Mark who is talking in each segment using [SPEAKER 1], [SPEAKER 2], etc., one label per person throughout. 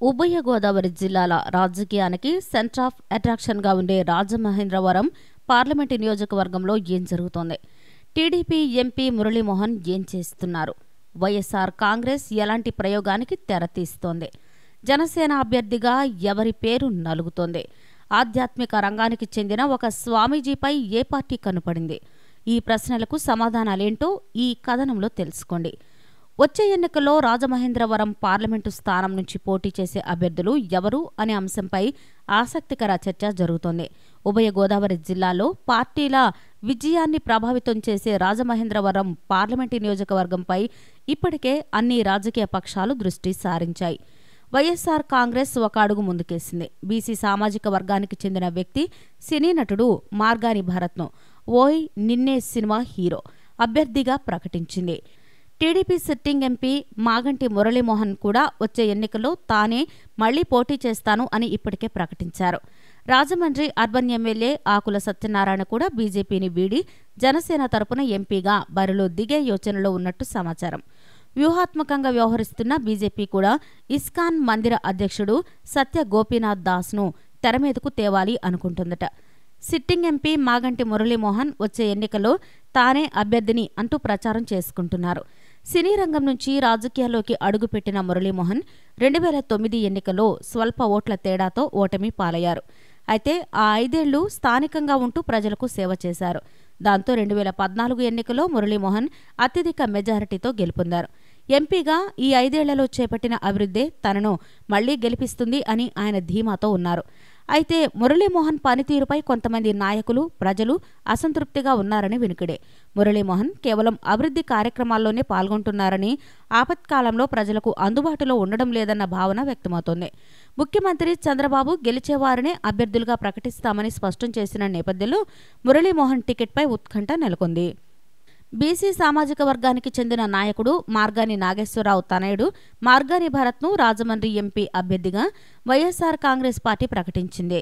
[SPEAKER 1] ఉభయ గోదావరి జిల్లాల రాజకీయానికి సెంటర్ ఆఫ్ అట్రాక్షన్గా ఉండే రాజమహేంద్రవరం పార్లమెంటు నియోజకవర్గంలో ఏం జరుగుతోంది? టీడీపీ ఎంపీ మురళీమోహన్ ఏం చేస్తున్నారు? వైఎస్ఆర్ కాంగ్రెస్ ఎలాంటి ప్రయోగానికి తెరతీస్తోంది? జనసేన అభ్యర్థిగా ఎవరి పేరు నలుగుతోంది? ఆధ్యాత్మిక రంగానికి చెందిన ఒక స్వామీజీపై ఏ పార్టీ కనుపడింది? ఈ ప్రశ్నలకు సమాధానాలేంటో ఈ కథనంలో తెలుసుకోండి. వచ్చే ఎన్నికల్లో రాజమహేంద్రవరం పార్లమెంటు స్థానం నుంచి పోటీ చేసే అభ్యర్థులు ఎవరు అనే అంశంపై ఆసక్తికర చర్చ జరుగుతోంది. ఉభయ గోదావరి జిల్లాలో పార్టీల విజయాన్ని ప్రభావితం చేసే రాజమహేంద్రవరం పార్లమెంటు నియోజకవర్గంపై ఇప్పటికే అన్ని రాజకీయ పక్షాలు దృష్టి సారించాయి. వైఎస్ఆర్ కాంగ్రెస్ ఒక అడుగు ముందుకేసింది. బీసీ సామాజిక వర్గానికి చెందిన వ్యక్తి సినీ నటుడు మార్గాని భరత్ను ఓయ్ నిన్నే సినిమా హీరో అభ్యర్థిగా ప్రకటించింది. TDP sitting MP Maganti Muralimohan కూడా వచ్చే ఎన్నికల్లో తానే మళ్లీ పోటీ చేస్తాను అని ఇప్పటికే ప్రకటించారు. రాజమండ్రి అర్బన్ ఎమ్మెల్యే ఆకుల సత్యనారాయణ కూడా బీజేపీని వీడి జనసేన తరపున ఎంపీగా బరిలో దిగే యోచనలో ఉన్నట్టు సమాచారం. వ్యూహాత్మకంగా వ్యవహరిస్తున్న బీజేపీ కూడా ఇస్కాన్ మందిర అధ్యక్షుడు సత్య గోపీనాథ్ దాస్ను తెరమీదకు తేవాలి అనుకుంటుందట. సిట్టింగ్ ఎంపీ మాగంటి మురళీమోహన్ వచ్చే ఎన్నికల్లో తానే అభ్యర్థిని అంటూ ప్రచారం చేసుకుంటున్నారు. సినీ రంగం నుంచి రాజకీయాల్లోకి అడుగుపెట్టిన మురళీమోహన్ 2009 ఎన్నికల్లో స్వల్ప ఓట్ల తేడాతో ఓటమి పాలయ్యారు. అయితే ఆ 5 ఏళ్లు స్థానికంగా ఉంటూ ప్రజలకు సేవ చేశారు. దాంతో 2014 ఎన్నికల్లో మురళీమోహన్ అత్యధిక మెజారిటీతో గెలుపొందారు. ఎంపీగా ఈ 5 ఏళ్లలో చేపట్టిన అభివృద్ధే తనను మళ్లీ గెలిపిస్తుంది అని ఆయన ధీమాతో ఉన్నారు. అయితే మురళీమోహన్ పనితీరుపై కొంతమంది నాయకులు, ప్రజలు అసంతృప్తిగా ఉన్నారని వినికిడే. మురళీమోహన్ కేవలం అభివృద్ధి కార్యక్రమాల్లోనే పాల్గొంటున్నారని, ఆపత్కాలంలో ప్రజలకు అందుబాటులో ఉండడం లేదన్న భావన వ్యక్తమవుతోంది. ముఖ్యమంత్రి చంద్రబాబు గెలిచేవారినే అభ్యర్థులుగా ప్రకటిస్తామని స్పష్టం చేసిన నేపథ్యంలో మురళీమోహన్ టికెట్పై ఉత్కంఠ నెలకొంది. బీసీ సామాజిక వర్గానికి చెందిన నాయకుడు మార్గాని నాగేశ్వరరావు తనయుడు మార్గాని భరత్ను రాజమండ్రి ఎంపీ అభ్యర్థిగా వైఎస్ఆర్ కాంగ్రెస్ పార్టీ ప్రకటించింది.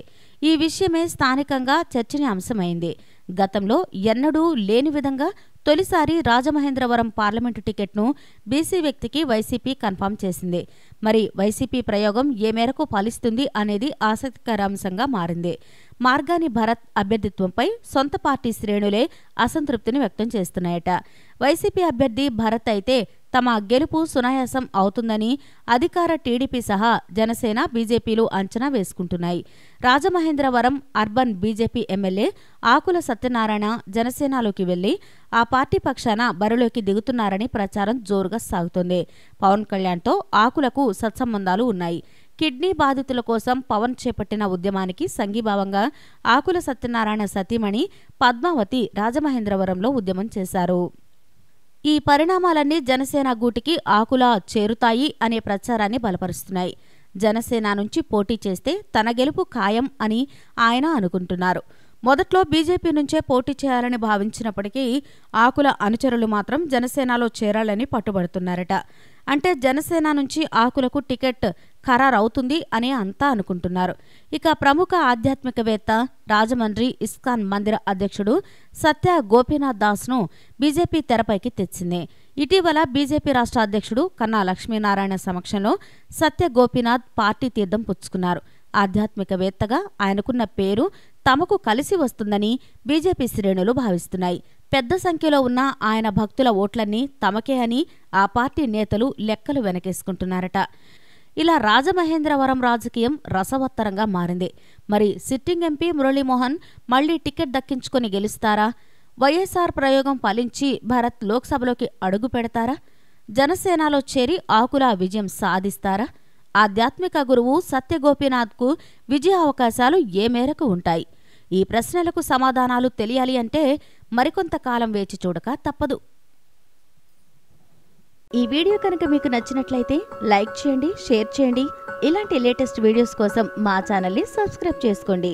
[SPEAKER 1] ఈ విషయమే స్థానికంగా చర్చనీయాంశమైంది. గతంలో ఎన్నడూ లేని విధంగా తొలిసారి రాజమహేంద్రవరం పార్లమెంటు టికెట్ను బీసీ వ్యక్తికి వైసీపీ కన్ఫర్మ్ చేసింది. మరి వైసీపీ ప్రయోగం ఏ మేరకు ఫలిస్తుంది అనేది ఆసక్తికర అంశంగా మారింది. మార్గాని భరత్ అభ్యర్థిత్వంపై సొంత పార్టీ శ్రేణులే అసంతృప్తిని వ్యక్తం చేస్తున్నాయట. వైసీపీ అభ్యర్థి భరత్ అయితే తమ గెలుపు సునాయాసం అవుతుందని అధికార టీడీపీ సహా జనసేన, బీజేపీలు అంచనా వేసుకుంటున్నాయి. రాజమహేంద్రవరం అర్బన్ బీజేపీ ఎమ్మెల్యే ఆకుల సత్యనారాయణ జనసేనలోకి వెళ్లి ఆ పార్టీ పక్షాన బరిలోకి దిగుతున్నారని ప్రచారం జోరుగా సాగుతోంది. పవన్ కళ్యాణ్తో ఆకులకు సత్సంబంధాలు ఉన్నాయి. కిడ్నీ బాధితుల కోసం పవన్ చేపట్టిన ఉద్యమానికి సంఘీభావంగా ఆకుల సత్యనారాయణ సతీమణి పద్మావతి రాజమహేంద్రవరంలో ఉద్యమం చేశారు. ఈ పరిణామాలన్నీ జనసేన గూటికి ఆకుల చేరుతాయి అనే ప్రచారాన్ని బలపరుస్తున్నాయి. జనసేన నుంచి పోటీ చేస్తే తన గెలుపు ఖాయం అని ఆయన అనుకుంటున్నారు. మొదట్లో బీజేపీ నుంచే పోటీ చేయాలని భావించినప్పటికీ ఆకుల అనుచరులు మాత్రం జనసేనలో చేరాలని పట్టుబడుతున్నారట. అంటే జనసేన నుంచి ఆకులకు టికెట్ ఖరారవుతుంది అని అంతా అనుకుంటున్నారు. ఇక ప్రముఖ ఆధ్యాత్మికవేత్త, రాజమండ్రి ఇస్కాన్ మందిర అధ్యక్షుడు సత్య గోపీనాథ్ దాస్ను బీజేపీ తెరపైకి తెచ్చింది. ఇటీవల బీజేపీ రాష్ట్ర అధ్యక్షుడు కన్నా లక్ష్మీనారాయణ సమక్షంలో సత్య గోపీనాథ్ పార్టీ తీర్థం పుచ్చుకున్నారు. ఆధ్యాత్మికవేత్తగా ఆయనకున్న పేరు తమకు కలిసి వస్తుందని బీజేపీ శ్రేణులు భావిస్తున్నాయి. పెద్ద సంఖ్యలో ఉన్న ఆయన భక్తుల ఓట్లన్నీ తమకే అని ఆ పార్టీ నేతలు లెక్కలు వెనకేసుకుంటున్నారట. ఇలా రాజమహేంద్రవరం రాజకీయం రసవత్తరంగా మారింది. మరి సిట్టింగ్ ఎంపీ మురళీమోహన్ మళ్లీ టికెట్ దక్కించుకొని గెలుస్తారా? వైఎస్ఆర్ ప్రయోగం ఫలించి భరత్ లోక్సభలోకి అడుగు పెడతారా? జనసేనలో చేరి ఆకుల విజయం సాధిస్తారా? ఆధ్యాత్మిక గురువు సత్యగోపీనాథ్కు విజయ అవకాశాలు ఏ మేరకు ఉంటాయి? ఈ ప్రశ్నలకు సమాధానాలు తెలియాలి అంటే మరికొంతకాలం వేచి చూడక తప్పదు. ఈ వీడియో కనుక మీకు నచ్చినట్లయితే లైక్ చేయండి, షేర్ చేయండి. ఇలాంటి లేటెస్ట్ వీడియోస్ కోసం మా ఛానల్ని సబ్స్క్రైబ్ చేసుకోండి.